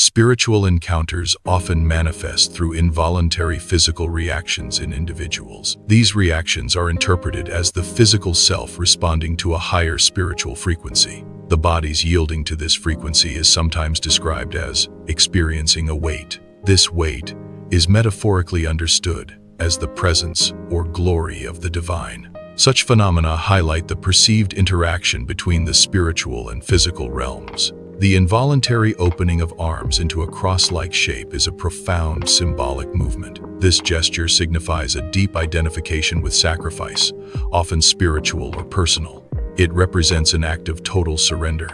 Spiritual encounters often manifest through involuntary physical reactions in individuals. These reactions are interpreted as the physical self responding to a higher spiritual frequency. The body's yielding to this frequency is sometimes described as experiencing a weight. This weight is metaphorically understood as the presence or glory of the divine. Such phenomena highlight the perceived interaction between the spiritual and physical realms. The involuntary opening of arms into a cross-like shape is a profound symbolic movement. This gesture signifies a deep identification with sacrifice, often spiritual or personal. It represents an act of total surrender,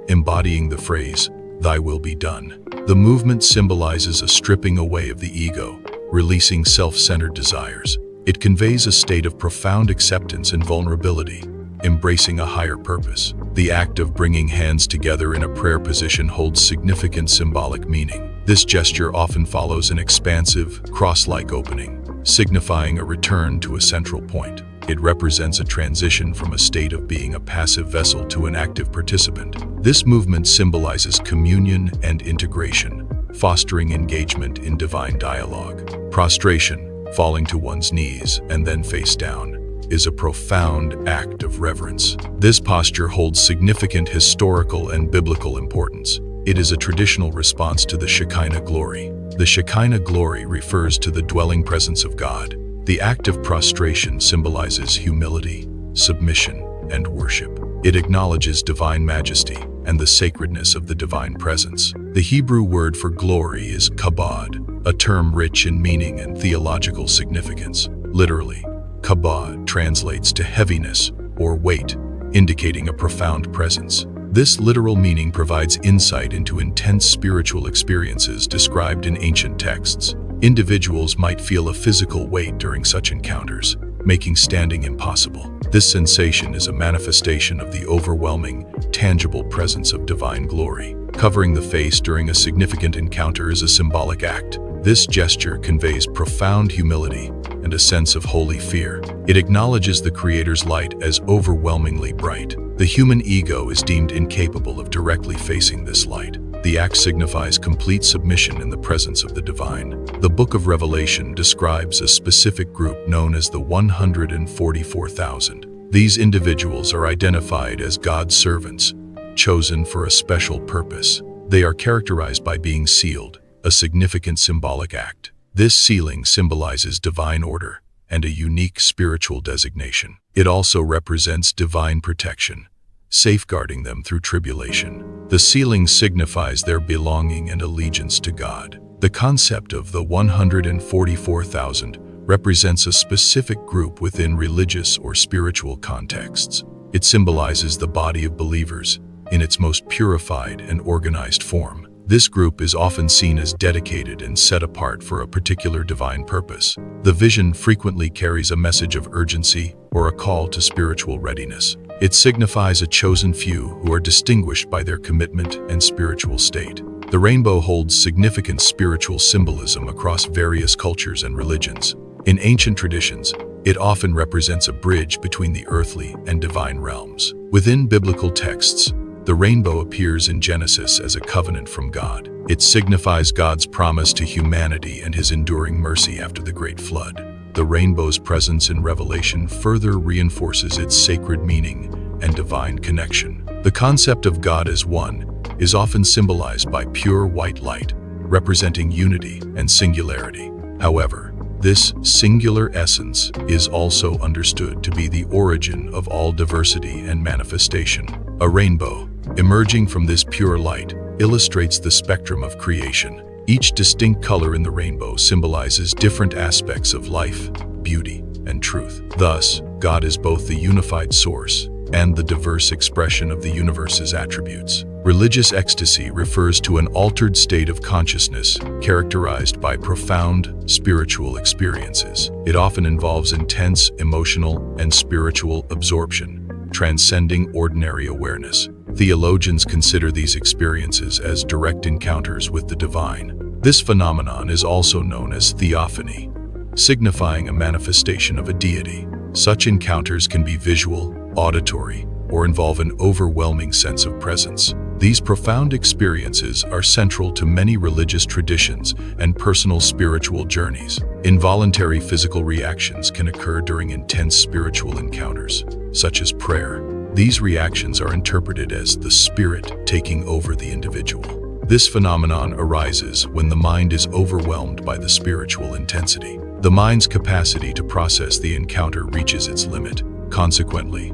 embodying the phrase, "Thy will be done." The movement symbolizes a stripping away of the ego, releasing self-centered desires. It conveys a state of profound acceptance and vulnerability, embracing a higher purpose. The act of bringing hands together in a prayer position holds significant symbolic meaning. This gesture often follows an expansive, cross-like opening, signifying a return to a central point. It represents a transition from a state of being a passive vessel to an active participant. This movement symbolizes communion and integration, fostering engagement in divine dialogue. Prostration, falling to one's knees and then face down, is a profound act of reverence. This posture holds significant historical and biblical importance. It is a traditional response to the Shekinah glory. The Shekinah glory refers to the dwelling presence of God. The act of prostration symbolizes humility, submission, and worship. It acknowledges divine majesty and the sacredness of the divine presence. The Hebrew word for glory is kabod, a term rich in meaning and theological significance. Literally, kabod translates to heaviness or weight, indicating a profound presence. This literal meaning provides insight into intense spiritual experiences described in ancient texts. Individuals might feel a physical weight during such encounters, making standing impossible. This sensation is a manifestation of the overwhelming, tangible presence of divine glory. Covering the face during a significant encounter is a symbolic act. This gesture conveys profound humility and a sense of holy fear. It acknowledges the Creator's light as overwhelmingly bright. The human ego is deemed incapable of directly facing this light. The act signifies complete submission in the presence of the divine. The Book of Revelation describes a specific group known as the 144,000. These individuals are identified as God's servants, chosen for a special purpose. They are characterized by being sealed, a significant symbolic act. This sealing symbolizes divine order and a unique spiritual designation. It also represents divine protection, safeguarding them through tribulation. The sealing signifies their belonging and allegiance to God. The concept of the 144,000 represents a specific group within religious or spiritual contexts. It symbolizes the body of believers in its most purified and organized form. This group is often seen as dedicated and set apart for a particular divine purpose. The vision frequently carries a message of urgency or a call to spiritual readiness. It signifies a chosen few who are distinguished by their commitment and spiritual state. The rainbow holds significant spiritual symbolism across various cultures and religions. In ancient traditions, it often represents a bridge between the earthly and divine realms. Within biblical texts, the rainbow appears in Genesis as a covenant from God. It signifies God's promise to humanity and his enduring mercy after the Great Flood. The rainbow's presence in Revelation further reinforces its sacred meaning and divine connection. The concept of God as one is often symbolized by pure white light, representing unity and singularity. However, this singular essence is also understood to be the origin of all diversity and manifestation. A rainbow, emerging from this pure light, illustrates the spectrum of creation. Each distinct color in the rainbow symbolizes different aspects of life, beauty, and truth. Thus, God is both the unified source and the diverse expression of the universe's attributes. Religious ecstasy refers to an altered state of consciousness characterized by profound spiritual experiences. It often involves intense emotional and spiritual absorption, transcending ordinary awareness. Theologians consider these experiences as direct encounters with the divine. This phenomenon is also known as theophany, signifying a manifestation of a deity. Such encounters can be visual, auditory, or involve an overwhelming sense of presence. These profound experiences are central to many religious traditions and personal spiritual journeys. Involuntary physical reactions can occur during intense spiritual encounters, such as prayer. These reactions are interpreted as the Spirit taking over the individual. This phenomenon arises when the mind is overwhelmed by the spiritual intensity. The mind's capacity to process the encounter reaches its limit. Consequently,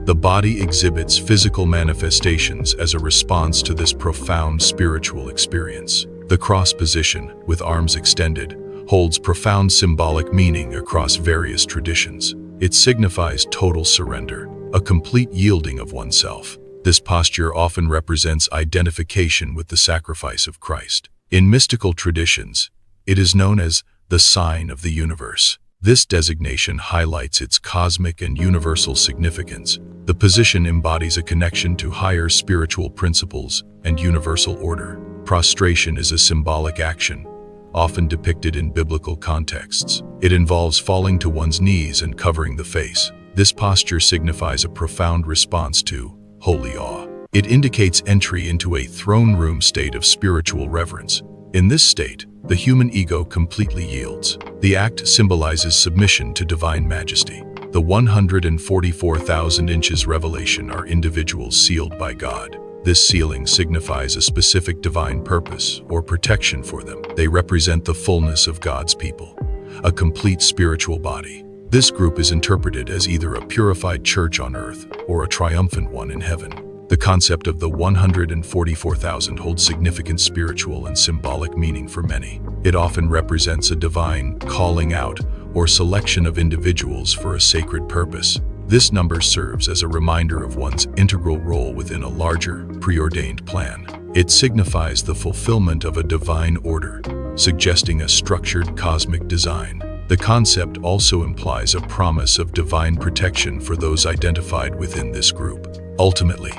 the body exhibits physical manifestations as a response to this profound spiritual experience. The cross position, with arms extended, holds profound symbolic meaning across various traditions. It signifies total surrender, a complete yielding of oneself. This posture often represents identification with the sacrifice of Christ. In mystical traditions, it is known as the sign of the universe. This designation highlights its cosmic and universal significance. The position embodies a connection to higher spiritual principles and universal order. Prostration is a symbolic action, often depicted in biblical contexts. It involves falling to one's knees and covering the face. This posture signifies a profound response to holy awe. It indicates entry into a throne room state of spiritual reverence. In this state, the human ego completely yields. The act symbolizes submission to divine majesty. The 144,000 inches revelation are individuals sealed by God. This sealing signifies a specific divine purpose or protection for them. They represent the fullness of God's people, a complete spiritual body. This group is interpreted as either a purified church on earth or a triumphant one in heaven. The concept of the 144,000 holds significant spiritual and symbolic meaning for many. It often represents a divine calling out or selection of individuals for a sacred purpose. This number serves as a reminder of one's integral role within a larger, preordained plan. It signifies the fulfillment of a divine order, suggesting a structured cosmic design. The concept also implies a promise of divine protection for those identified within this group. Ultimately,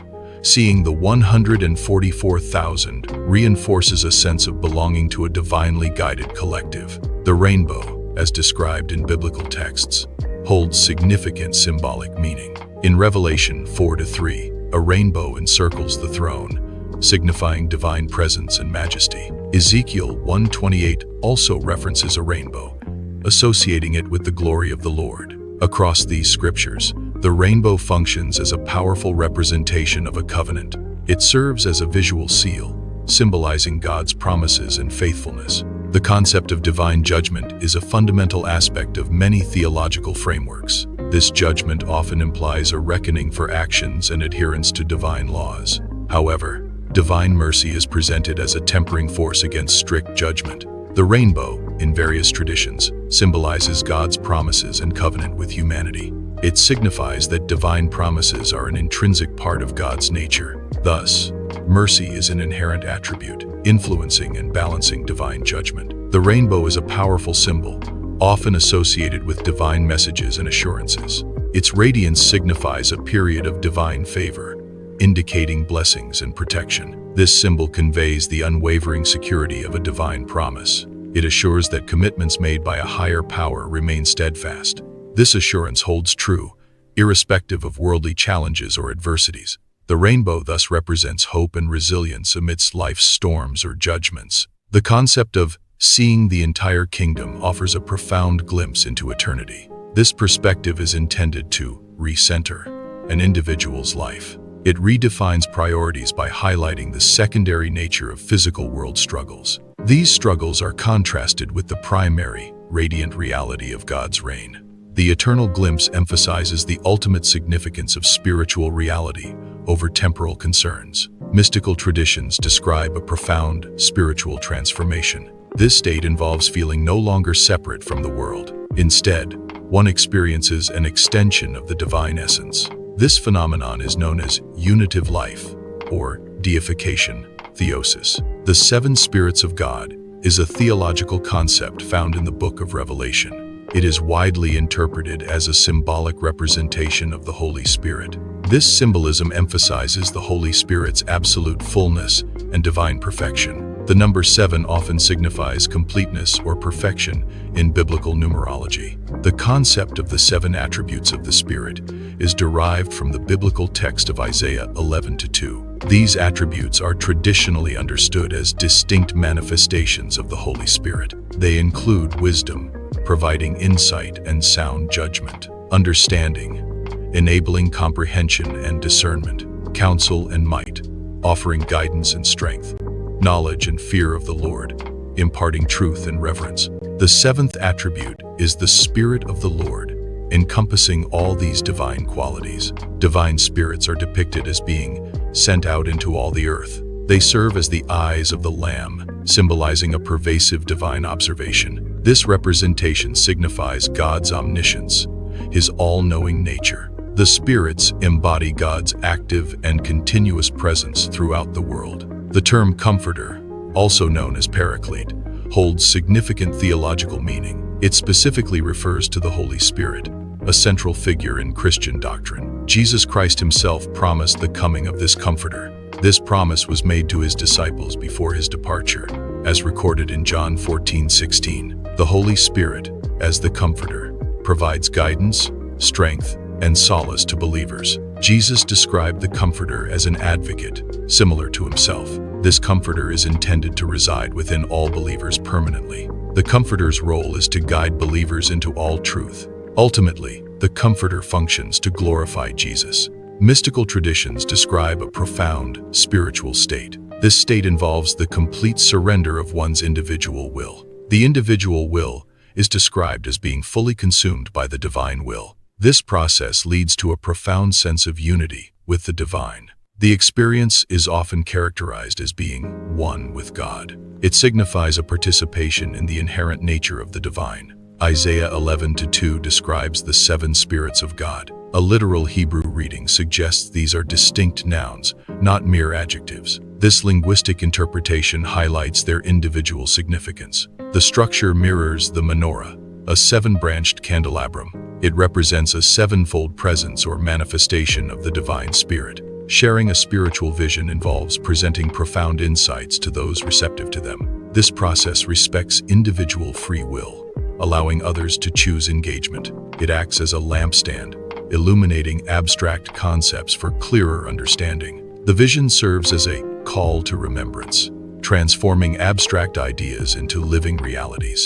seeing the 144,000 reinforces a sense of belonging to a divinely guided collective. The rainbow, as described in biblical texts, holds significant symbolic meaning. In Revelation 4-3, a rainbow encircles the throne, signifying divine presence and majesty. Ezekiel 1:28 also references a rainbow, associating it with the glory of the Lord. Across these scriptures, the rainbow functions as a powerful representation of a covenant. It serves as a visual seal, symbolizing God's promises and faithfulness. The concept of divine judgment is a fundamental aspect of many theological frameworks. This judgment often implies a reckoning for actions and adherence to divine laws. However, divine mercy is presented as a tempering force against strict judgment. The rainbow, in various traditions, symbolizes God's promises and covenant with humanity. It signifies that divine promises are an intrinsic part of God's nature. Thus, mercy is an inherent attribute, influencing and balancing divine judgment. The rainbow is a powerful symbol, often associated with divine messages and assurances. Its radiance signifies a period of divine favor, indicating blessings and protection. This symbol conveys the unwavering security of a divine promise. It assures that commitments made by a higher power remain steadfast. This assurance holds true, irrespective of worldly challenges or adversities. The rainbow thus represents hope and resilience amidst life's storms or judgments. The concept of seeing the entire kingdom offers a profound glimpse into eternity. This perspective is intended to recenter an individual's life. It redefines priorities by highlighting the secondary nature of physical world struggles. These struggles are contrasted with the primary, radiant reality of God's reign. The eternal glimpse emphasizes the ultimate significance of spiritual reality over temporal concerns. Mystical traditions describe a profound spiritual transformation. This state involves feeling no longer separate from the world. Instead, one experiences an extension of the divine essence. This phenomenon is known as unitive life, or deification, theosis. The seven spirits of God is a theological concept found in the book of Revelation. It is widely interpreted as a symbolic representation of the Holy Spirit. This symbolism emphasizes the Holy Spirit's absolute fullness and divine perfection. The number 7 often signifies completeness or perfection in biblical numerology. The concept of the 7 attributes of the Spirit is derived from the biblical text of Isaiah 11:2. These attributes are traditionally understood as distinct manifestations of the Holy Spirit. They include wisdom, providing insight and sound judgment; understanding, enabling comprehension and discernment; counsel and might, offering guidance and strength; knowledge and fear of the Lord, imparting truth and reverence. The seventh attribute is the Spirit of the Lord, encompassing all these divine qualities. Divine spirits are depicted as being sent out into all the earth. They serve as the eyes of the Lamb, symbolizing a pervasive divine observation. This representation signifies God's omniscience, his all-knowing nature. The spirits embody God's active and continuous presence throughout the world. The term comforter, also known as paraclete, holds significant theological meaning. It specifically refers to the Holy Spirit, a central figure in Christian doctrine. Jesus Christ himself promised the coming of this comforter. This promise was made to his disciples before his departure, as recorded in John 14:16. The Holy Spirit, as the comforter, provides guidance, strength, and solace to believers. Jesus described the comforter as an advocate, similar to himself. This comforter is intended to reside within all believers permanently. The comforter's role is to guide believers into all truth. Ultimately, the comforter functions to glorify Jesus. Mystical traditions describe a profound spiritual state. This state involves the complete surrender of one's individual will. The individual will is described as being fully consumed by the divine will. This process leads to a profound sense of unity with the divine. The experience is often characterized as being one with God. It signifies a participation in the inherent nature of the divine. Isaiah 11:2 describes the seven spirits of God. A literal Hebrew reading suggests these are distinct nouns, not mere adjectives. This linguistic interpretation highlights their individual significance. The structure mirrors the menorah, a seven-branched candelabrum. It represents a sevenfold presence or manifestation of the divine spirit. Sharing a spiritual vision involves presenting profound insights to those receptive to them. This process respects individual free will, allowing others to choose engagement. It acts as a lampstand, illuminating abstract concepts for clearer understanding. The vision serves as a call to remembrance, transforming abstract ideas into living realities.